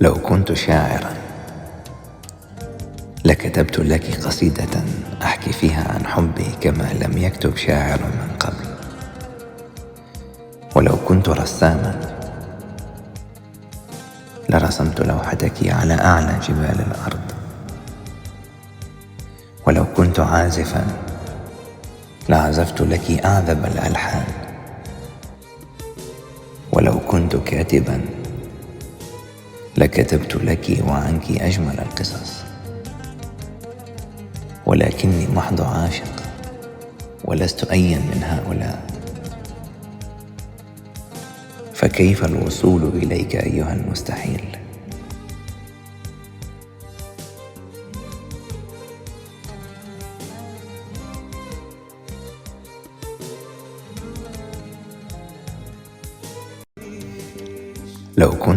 لو كنت شاعرا لكتبت لك قصيدة أحكي فيها عن حبي كما لم يكتب شاعر من قبل. ولو كنت رساما لرسمت لوحتك على أعلى جبال الأرض. ولو كنت عازفا لعزفت لك أعذب الألحان. ولو كنت كاتبا لكتبت لك وعنك أجمل القصص. ولكني محض عاشق ولست أيا من هؤلاء، فكيف الوصول إليك أيها المستحيل؟ لو كنت